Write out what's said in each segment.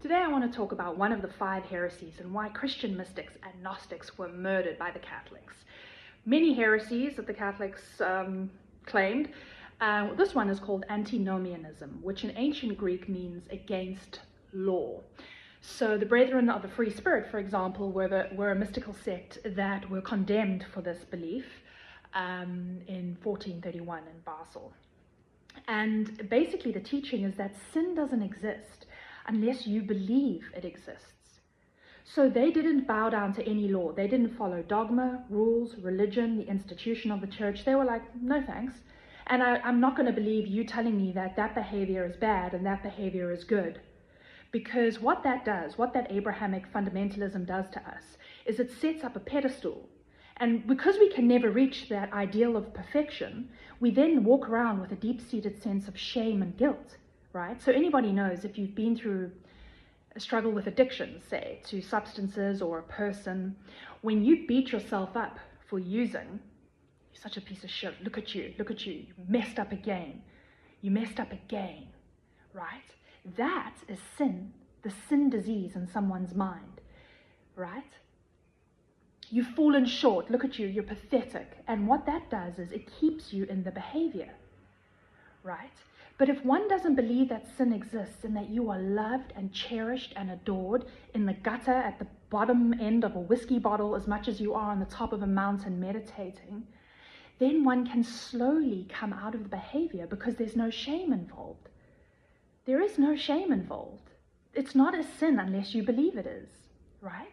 Today I want to talk about one of the 5 heresies and why Christian mystics and Gnostics were murdered by the Catholics. Many heresies that the Catholics claimed. This one is called antinomianism, which in ancient Greek means against law. So the Brethren of the Free Spirit, for example, were a mystical sect that were condemned for this belief in 1431 in Basel. And basically the teaching is that sin doesn't exist unless you believe it exists. So they didn't bow down to any law. They didn't follow dogma, rules, religion, the institution of the church. They were like, no thanks. And I'm not going to believe you telling me that that behavior is bad and that behavior is good. Because what that does, what that Abrahamic fundamentalism does to us, is it sets up a pedestal. And because we can never reach that ideal of perfection, we then walk around with a deep-seated sense of shame and guilt, right? So anybody knows, if you've been through a struggle with addiction, say, to substances or a person, when you beat yourself up for using, you're such a piece of shit, look at you, you messed up again, right? That is sin, the sin disease in someone's mind, right? You've fallen short, look at you, you're pathetic. And what that does is it keeps you in the behavior, right? But if one doesn't believe that sin exists and that you are loved and cherished and adored in the gutter at the bottom end of a whiskey bottle as much as you are on the top of a mountain meditating, then one can slowly come out of the behavior because there's no shame involved. There is no shame involved. It's not a sin unless you believe it is, right?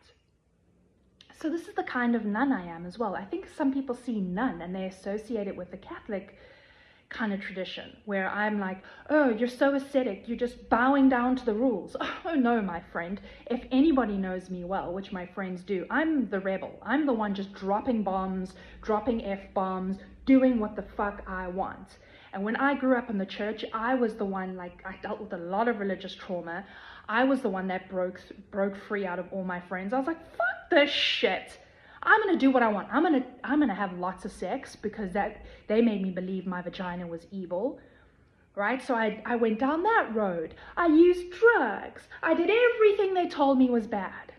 So this is the kind of nun I am as well. I think some people see nun and they associate it with the Catholic kind of tradition, where I'm like, oh, you're so ascetic, you're just bowing down to the rules. Oh no, my friend. If anybody knows me well, which my friends do, I'm the rebel. I'm the one just dropping bombs, dropping F-bombs, doing what the fuck I want. And when I grew up in the church, I was the one, like, I dealt with a lot of religious trauma. I was the one that broke free out of all my friends. I was like, fuck this shit. I'm going to do what I want. I'm going to have lots of sex because they made me believe my vagina was evil, right? So I went down that road. I used drugs. I did everything they told me was bad.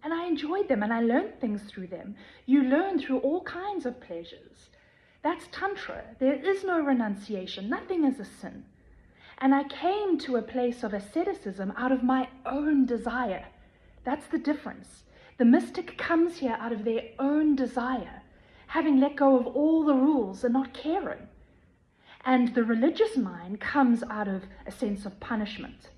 And I enjoyed them and I learned things through them. You learn through all kinds of pleasures. That's Tantra. There is no renunciation. Nothing is a sin. And I came to a place of asceticism out of my own desire. That's the difference. The mystic comes here out of their own desire, having let go of all the rules and not caring. And the religious mind comes out of a sense of punishment.